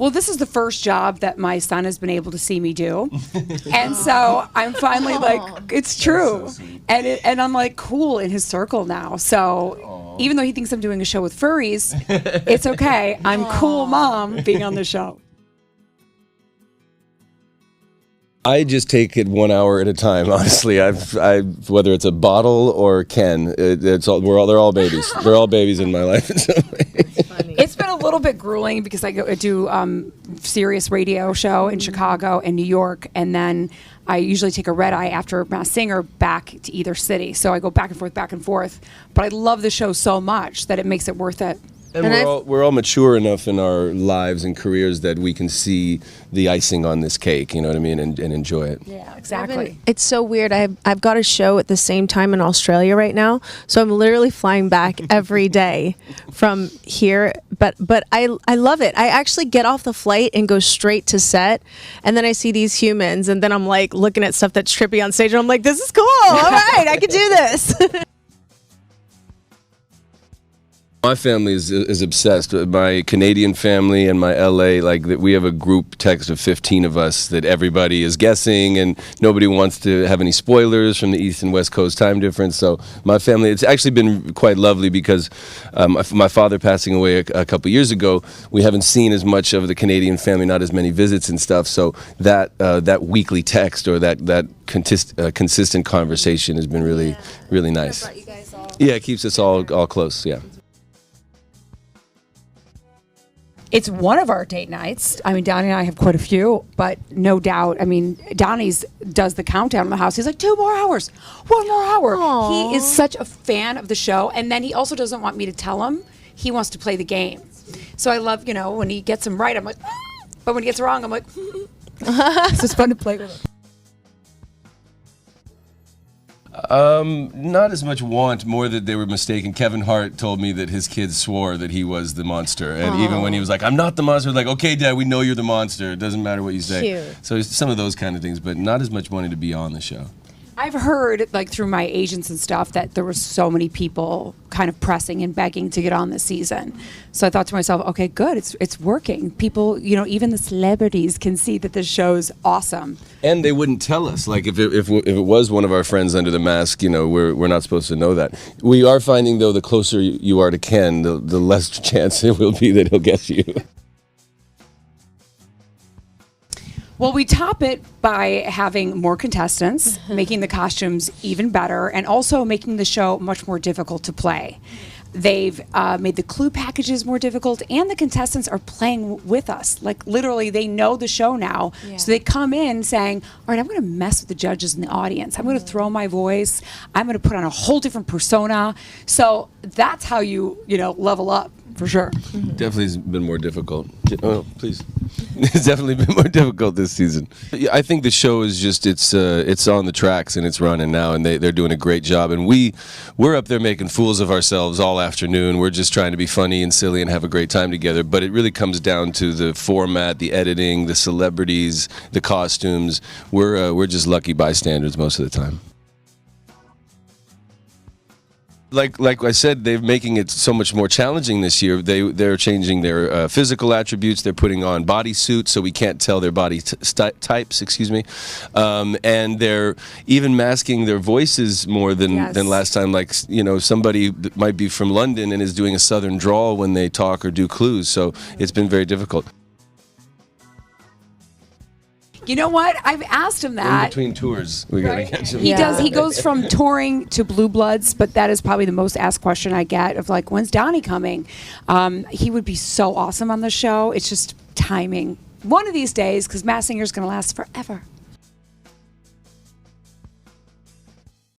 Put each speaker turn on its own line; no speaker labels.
Well, this is the first job that my son has been able to see me do. And so I'm finally like, it's true.
So
and I'm like cool in his circle now. So even though he thinks I'm doing a show with furries, it's okay. I'm cool mom being on the show.
I just take it 1 hour at a time. Honestly, whether it's a bottle or Ken, they're all babies. They're all babies in my life in some way.
It's been a little bit grueling because I do Sirius radio show in Chicago and New York, and then I usually take a red eye after Masked Singer back to either city. So I go back and forth. But I love the show so much that it makes it worth it.
And we're all mature enough in our lives and careers that we can see the icing on this cake, you know what I mean, and enjoy it.
Yeah, exactly.
It's so weird. I've got a show at the same time in Australia right now, so I'm literally flying back every day from here. But I love it. I actually get off the flight and go straight to set, and then I see these humans, and then I'm like looking at stuff that's trippy on stage, and I'm like, this is cool. All right, I can do this.
My family is obsessed. My Canadian family and my LA, we have a group text of 15 of us that everybody is guessing, and nobody wants to have any spoilers from the East and West Coast time difference. So my family, it's actually been quite lovely because my father passing away a couple years ago, we haven't seen as much of the Canadian family, not as many visits and stuff. So that weekly text or that consistent conversation has been really, really nice. Yeah, it keeps us all close, yeah.
It's one of our date nights. I mean, Donnie and I have quite a few, but no doubt. I mean, Donnie's does the countdown in the house. He's like, 2 more hours, 1 more hour.
Aww.
He is such a fan of the show. And then he also doesn't want me to tell him. He wants to play the game. So I love, when he gets them right, I'm like, but when he gets it wrong, I'm like, so it's fun to play with him.
Not as much want, more that they were mistaken. Kevin Hart told me that his kids swore that he was the monster. And even when he was like, I'm not the monster, like, okay, Dad, we know you're the monster. It doesn't matter what you say.
Cute.
So some of those kind of things, but not as much wanting to be on the show.
I've heard, through my agents and stuff, that there were so many people kind of pressing and begging to get on this season. So I thought to myself, okay, good, it's working. People, even the celebrities can see that this show's awesome. And
they wouldn't tell us. Like if it was one of our friends under the mask, we're not supposed to know that. We are finding, though, the closer you are to Ken, the less chance it will be that he'll guess you.
Well, we top it by having more contestants, making the costumes even better, and also making the show much more difficult to play. They've made the clue packages more difficult, and the contestants are playing with us. Like, literally, they know the show now. Yeah. So they come in saying, all right, I'm going to mess with the judges and the audience. I'm going to throw my voice. I'm going to put on a whole different persona. So that's how you level up, for sure.
Definitely has been more difficult. Oh, please. It's definitely been more difficult this season. I think the show is just, it's on the tracks and it's running now, and they're doing a great job. And we're up there making fools of ourselves all afternoon. We're just trying to be funny and silly and have a great time together. But it really comes down to the format, the editing, the celebrities, the costumes. We're just lucky bystanders most of the time. Like I said, they're making it so much more challenging this year. They're changing their physical attributes. They're putting on bodysuits so we can't tell their body types. And they're even masking their voices more than last time. Like somebody that might be from London and is doing a southern drawl when they talk or do clues. So it's been very difficult.
You know what? I've asked him that.
In between tours, we gotta catch him.
He does. He goes from touring to Blue Bloods, but that is probably the most asked question I get of when's Donnie coming? He would be so awesome on the show. It's just timing. One of these days, because Masked Singer is going to last forever.